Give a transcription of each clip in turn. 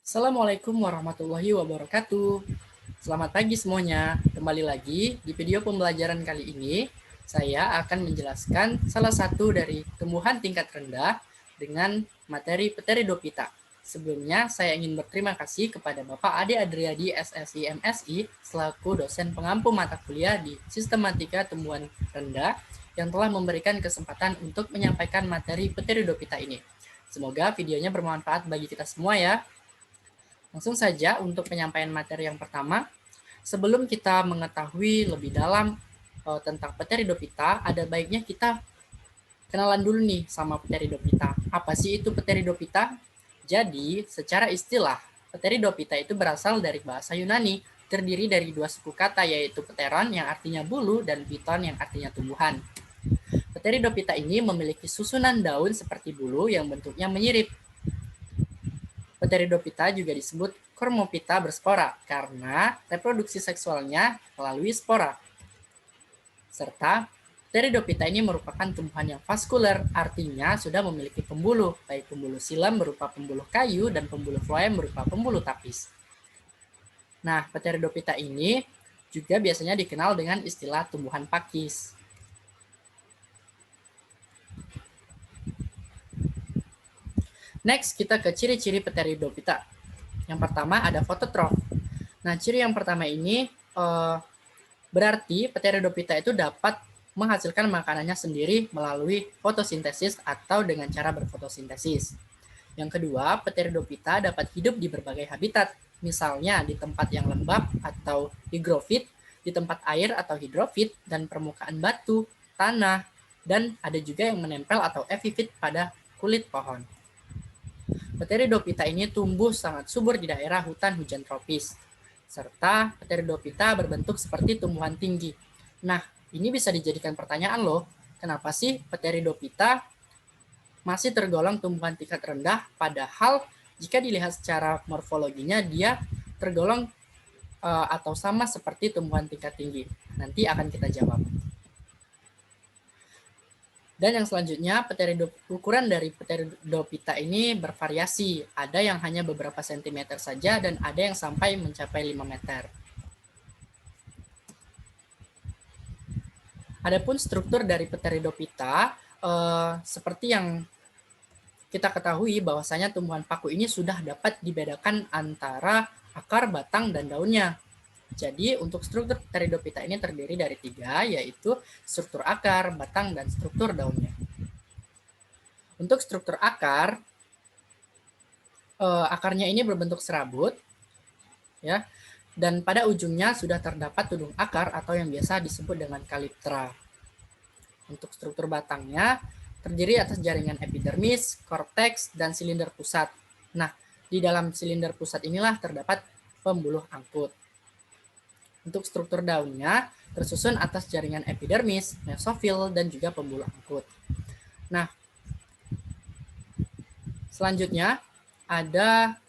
Assalamualaikum warahmatullahi wabarakatuh. Selamat pagi semuanya. Kembali lagi di video pembelajaran kali ini, saya akan menjelaskan salah satu dari tumbuhan tingkat rendah dengan materi Pteridophyta. Sebelumnya, saya ingin berterima kasih kepada Bapak Ade Adriadi SSI MSI selaku dosen pengampu mata kuliah di Sistematika Tumbuhan Rendah yang telah memberikan kesempatan untuk menyampaikan materi Pteridophyta ini. Semoga videonya bermanfaat bagi kita semua ya. Langsung saja untuk penyampaian materi yang pertama. Sebelum kita mengetahui lebih dalam tentang Pteridophyta, ada baiknya kita kenalan dulu nih sama Pteridophyta. Apa sih itu Pteridophyta? Jadi, secara istilah, Pteridophyta itu berasal dari bahasa Yunani, terdiri dari dua suku kata yaitu pteron yang artinya bulu dan piton yang artinya tumbuhan. Pteridophyta ini memiliki susunan daun seperti bulu yang bentuknya menyirip. Pteridophyta juga disebut Cormophyta berspora karena reproduksi seksualnya melalui spora. Serta Pteridophyta ini merupakan tumbuhan yang vaskuler, artinya sudah memiliki pembuluh, baik pembuluh silam berupa pembuluh kayu dan pembuluh floem berupa pembuluh tapis. Nah, Pteridophyta ini juga biasanya dikenal dengan istilah tumbuhan pakis. Next, kita ke ciri-ciri Pteridophyta. Yang pertama ada fototrof. Nah, ciri yang pertama ini berarti Pteridophyta itu dapat menghasilkan makanannya sendiri melalui fotosintesis atau dengan cara berfotosintesis. Yang kedua, Pteridophyta dapat hidup di berbagai habitat, misalnya di tempat yang lembab atau higrofit, di tempat air atau hidrofit, dan permukaan batu, tanah, dan ada juga yang menempel atau epifit pada kulit pohon. Pteridophyta ini tumbuh sangat subur di daerah hutan hujan tropis, serta Pteridophyta berbentuk seperti tumbuhan tinggi. Nah, ini bisa dijadikan pertanyaan loh, kenapa sih Pteridophyta masih tergolong tumbuhan tingkat rendah, padahal jika dilihat secara morfologinya dia tergolong atau sama seperti tumbuhan tingkat tinggi. Nanti akan kita jawab. Dan yang selanjutnya, ukuran dari Pteridophyta ini bervariasi. Ada yang hanya beberapa sentimeter saja dan ada yang sampai mencapai 5 meter. Adapun struktur dari Pteridophyta, seperti yang kita ketahui bahwasanya tumbuhan paku ini sudah dapat dibedakan antara akar, batang, dan daunnya. Jadi untuk struktur Pteridophyta ini terdiri dari 3, yaitu struktur akar, batang, dan struktur daunnya. Untuk struktur akar, akarnya ini berbentuk serabut, ya, dan pada ujungnya sudah terdapat tudung akar atau yang biasa disebut dengan kaliptra. Untuk struktur batangnya terdiri atas jaringan epidermis, korteks, dan silinder pusat. Nah, di dalam silinder pusat inilah terdapat pembuluh angkut. Untuk struktur daunnya tersusun atas jaringan epidermis, mesofil, dan juga pembuluh angkut. Nah, selanjutnya ada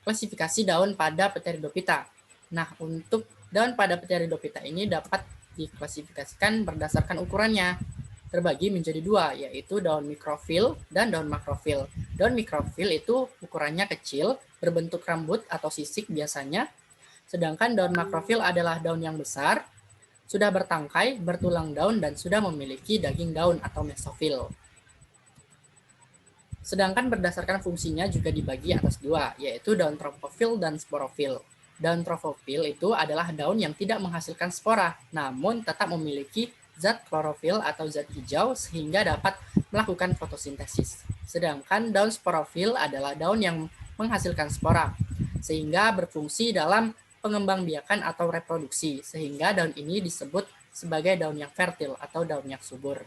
klasifikasi daun pada Pteridophyta. Nah, untuk daun pada Pteridophyta ini dapat diklasifikasikan berdasarkan ukurannya. Terbagi menjadi 2, yaitu daun mikrofil dan daun makrofil. Daun mikrofil itu ukurannya kecil, berbentuk rambut atau sisik biasanya. Sedangkan daun makrofil adalah daun yang besar, sudah bertangkai, bertulang daun, dan sudah memiliki daging daun atau mesofil. Sedangkan berdasarkan fungsinya juga dibagi atas 2, yaitu daun trophofil dan sporofil. Daun trophofil itu adalah daun yang tidak menghasilkan spora, namun tetap memiliki zat klorofil atau zat hijau sehingga dapat melakukan fotosintesis. Sedangkan daun sporofil adalah daun yang menghasilkan spora, sehingga berfungsi dalam pengembangbiakan atau reproduksi, sehingga daun ini disebut sebagai daun yang fertil atau daun yang subur.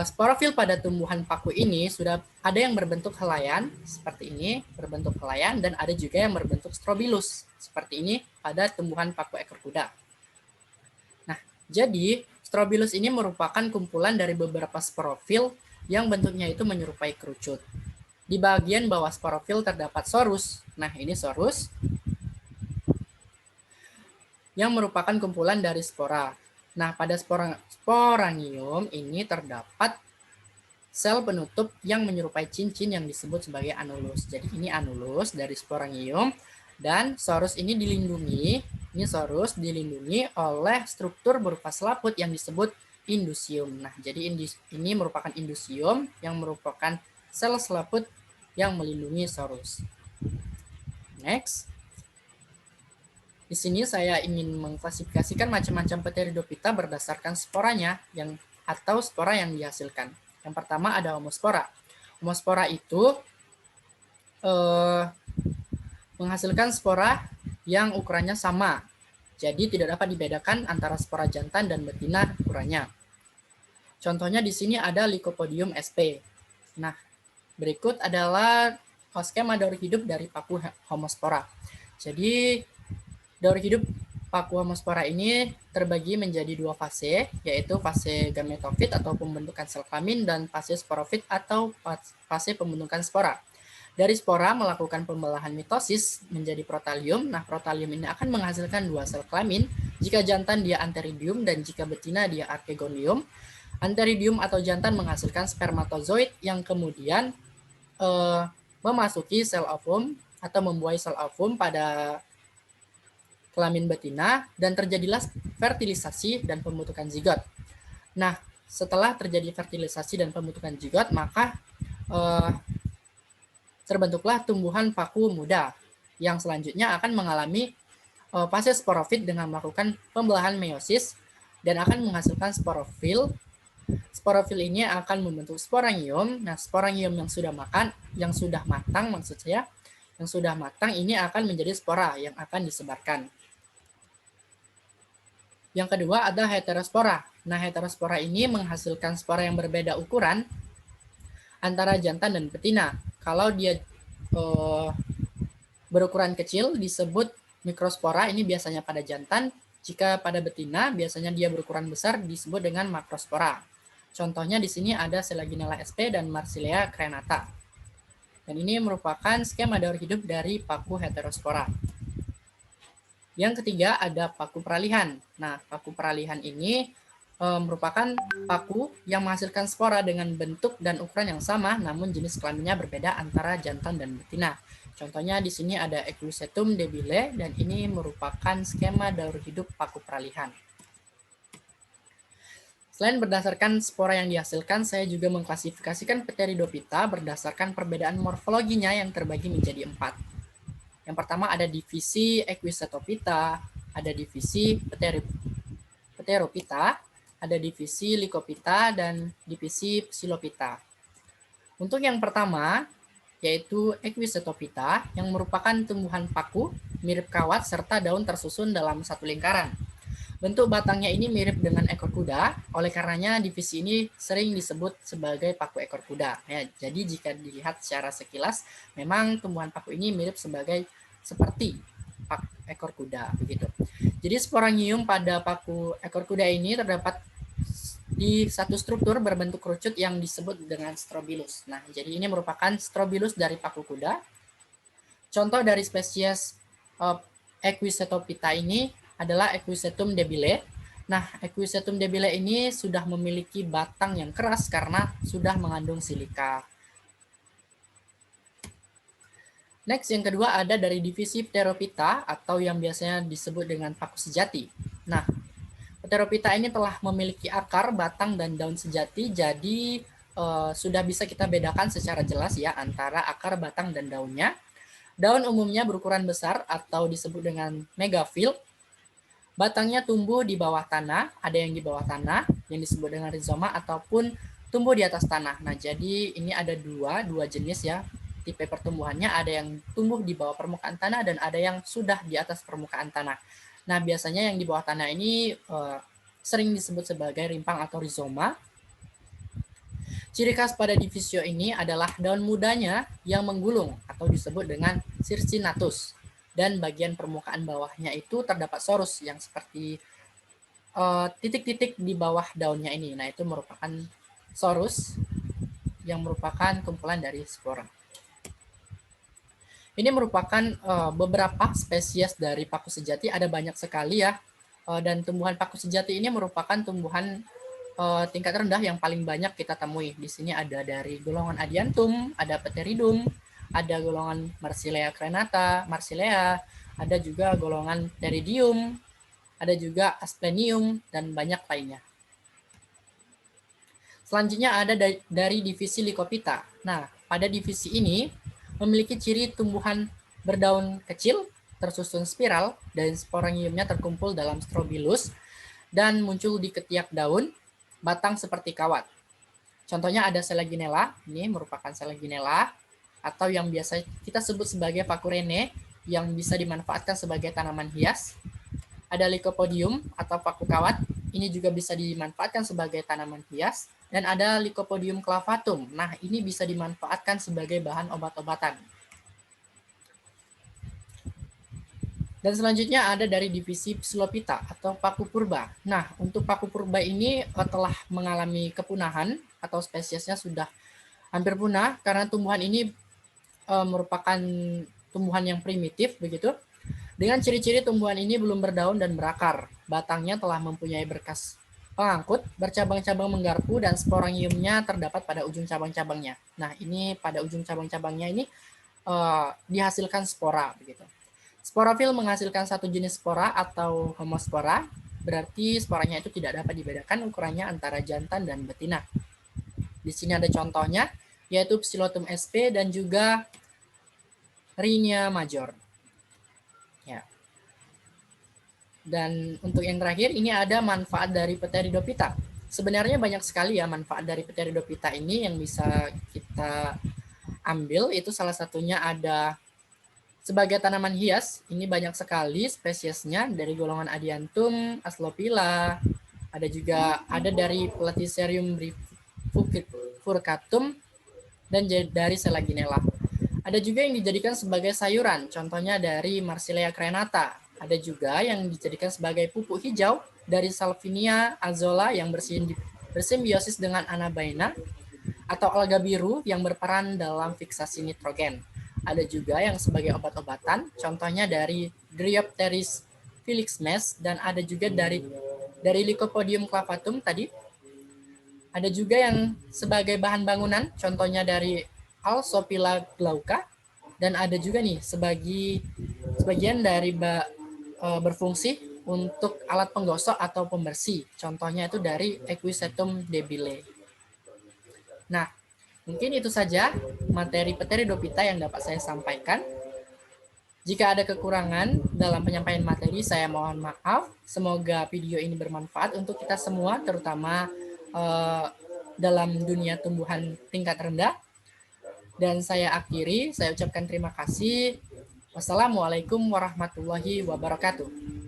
Sporofil pada tumbuhan paku ini sudah ada yang berbentuk helaian seperti ini, berbentuk helaian, dan ada juga yang berbentuk strobilus seperti ini pada tumbuhan paku ekor kuda. Nah, jadi strobilus ini merupakan kumpulan dari beberapa sporofil yang bentuknya itu menyerupai kerucut. Di bagian bawah sporofil terdapat sorus. Nah, ini sorus yang merupakan kumpulan dari spora. Nah, pada sporangium ini terdapat sel penutup yang menyerupai cincin yang disebut sebagai anulus. Jadi ini anulus dari sporangium, dan sorus ini dilindungi oleh struktur berupa selaput yang disebut indusium. Nah, jadi ini merupakan indusium yang merupakan sel selaput yang melindungi sorus. Next. Di sini saya ingin mengklasifikasikan macam-macam Pteridophyta berdasarkan sporanya atau spora yang dihasilkan. Yang pertama ada homospora. Homospora itu menghasilkan spora yang ukurannya sama. Jadi tidak dapat dibedakan antara spora jantan dan betina ukurannya. Contohnya di sini ada Lycopodium sp. Nah, berikut adalah skema daur hidup dari paku homospora. Jadi daur hidup paku homospora ini terbagi menjadi dua fase, yaitu fase gametofit atau pembentukan sel kelamin dan fase sporofit atau fase pembentukan spora. Dari spora melakukan pembelahan mitosis menjadi protalium. Nah, protalium ini akan menghasilkan dua sel kelamin. Jika jantan dia antheridium dan jika betina dia archegonium. Antheridium atau jantan menghasilkan spermatozoid yang kemudian memasuki sel ovum atau membuahi sel ovum pada kelamin betina dan terjadilah fertilisasi dan pembentukan zigot. Nah, setelah terjadi fertilisasi dan pembentukan zigot, maka terbentuklah tumbuhan paku muda yang selanjutnya akan mengalami fase sporofit dengan melakukan pembelahan meiosis dan akan menghasilkan sporofil. Sporofil ini akan membentuk sporangium. Nah, sporangium yang sudah matang ini akan menjadi spora yang akan disebarkan. Yang kedua ada heterospora. Nah, heterospora ini menghasilkan spora yang berbeda ukuran antara jantan dan betina. Kalau dia berukuran kecil disebut mikrospora, ini biasanya pada jantan. Jika pada betina biasanya dia berukuran besar disebut dengan makrospora. Contohnya di sini ada Selaginella sp dan Marsilea crenata. Dan ini merupakan skema daur hidup dari paku heterospora. Yang ketiga ada paku peralihan. Nah, paku peralihan ini merupakan paku yang menghasilkan spora dengan bentuk dan ukuran yang sama, namun jenis kelaminnya berbeda antara jantan dan betina. Contohnya di sini ada Equisetum debile, dan ini merupakan skema daur hidup paku peralihan. Selain berdasarkan spora yang dihasilkan, saya juga mengklasifikasikan Pteridophyta berdasarkan perbedaan morfologinya yang terbagi menjadi 4. Yang pertama ada divisi Equisetophita, ada divisi Pterophyta, ada divisi Lycophyta, dan divisi Psilophyta. Untuk yang pertama, yaitu Equisetophita, yang merupakan tumbuhan paku, mirip kawat, serta daun tersusun dalam satu lingkaran. Bentuk batangnya ini mirip dengan ekor kuda, oleh karenanya divisi ini sering disebut sebagai paku ekor kuda. Ya, jadi jika dilihat secara sekilas, memang tumbuhan paku ini mirip seperti ekor kuda begitu. Jadi sporangium pada paku ekor kuda ini terdapat di satu struktur berbentuk kerucut yang disebut dengan strobilus. Nah, jadi ini merupakan strobilus dari paku kuda. Contoh dari spesies Equisetophyta ini adalah Equisetum debile. Nah, Equisetum debile ini sudah memiliki batang yang keras karena sudah mengandung silika. Next, yang kedua ada dari divisi Pterophyta atau yang biasanya disebut dengan paku sejati. Nah, Pterophyta ini telah memiliki akar, batang, dan daun sejati, jadi sudah bisa kita bedakan secara jelas ya antara akar, batang, dan daunnya. Daun umumnya berukuran besar atau disebut dengan megafil. Batangnya tumbuh di bawah tanah, ada yang di bawah tanah yang disebut dengan rizoma ataupun tumbuh di atas tanah. Nah, jadi ini ada dua jenis ya. Tipe pertumbuhannya ada yang tumbuh di bawah permukaan tanah dan ada yang sudah di atas permukaan tanah. Nah, biasanya yang di bawah tanah ini sering disebut sebagai rimpang atau rizoma. Ciri khas pada divisio ini adalah daun mudanya yang menggulung atau disebut dengan circinatus. Dan bagian permukaan bawahnya itu terdapat sorus yang seperti titik-titik di bawah daunnya ini. Nah, itu merupakan sorus yang merupakan kumpulan dari spora. Ini merupakan beberapa spesies dari paku sejati, ada banyak sekali ya. Dan tumbuhan paku sejati ini merupakan tumbuhan tingkat rendah yang paling banyak kita temui. Di sini ada dari golongan Adiantum, ada Pteridum, ada golongan Marsilea crenata, Marsilea, ada juga golongan Pteridium, ada juga Asplenium, dan banyak lainnya. Selanjutnya ada dari divisi Lycophyta. Nah, pada divisi ini memiliki ciri tumbuhan berdaun kecil, tersusun spiral, dan sporangiumnya terkumpul dalam strobilus, dan muncul di ketiak daun, batang seperti kawat. Contohnya ada Selaginella, ini merupakan Selaginella, atau yang biasa kita sebut sebagai Pacurene, yang bisa dimanfaatkan sebagai tanaman hias. Ada Lycopodium atau paku kawat, ini juga bisa dimanfaatkan sebagai tanaman hias. Dan ada Lycopodium clavatum, nah ini bisa dimanfaatkan sebagai bahan obat-obatan. Dan selanjutnya ada dari divisi Psilophyta atau paku purba. Nah, untuk paku purba ini telah mengalami kepunahan atau spesiesnya sudah hampir punah karena tumbuhan ini merupakan tumbuhan yang primitif begitu. Dengan ciri-ciri tumbuhan ini belum berdaun dan berakar. Batangnya telah mempunyai berkas pengangkut, bercabang-cabang menggarpu, dan sporangiumnya terdapat pada ujung cabang-cabangnya. Nah, ini pada ujung cabang-cabangnya ini dihasilkan spora begitu. Sporafil menghasilkan satu jenis spora atau homospora, berarti sporanya itu tidak dapat dibedakan ukurannya antara jantan dan betina. Di sini ada contohnya, yaitu Psilotum sp dan juga Rhynia major. Ya. Dan untuk yang terakhir, ini ada manfaat dari Pteridophyta. Sebenarnya banyak sekali ya manfaat dari Pteridophyta ini yang bisa kita ambil. Itu salah satunya ada sebagai tanaman hias, ini banyak sekali spesiesnya dari golongan Adiantum, Aslopila, ada dari Platycerium furcatum, dan dari Selaginella. Ada juga yang dijadikan sebagai sayuran, contohnya dari Marsilea crenata. Ada juga yang dijadikan sebagai pupuk hijau dari Salvinia azola yang bersimbiosis dengan Anabaena, atau alga biru yang berperan dalam fiksasi nitrogen. Ada juga yang sebagai obat-obatan, contohnya dari Dryopteris filixmes, dan ada juga dari Lycopodium clavatum tadi. Ada juga yang sebagai bahan bangunan, contohnya dari Alsopila glauca, dan ada juga nih sebagian dari berfungsi untuk alat penggosok atau pembersih, contohnya itu dari Equisetum debile. Nah, mungkin itu saja materi Pteridophyta yang dapat saya sampaikan. Jika ada kekurangan dalam penyampaian materi, saya mohon maaf. Semoga video ini bermanfaat untuk kita semua, terutama dalam dunia tumbuhan tingkat rendah. Dan saya akhiri, saya ucapkan terima kasih. Wassalamualaikum warahmatullahi wabarakatuh.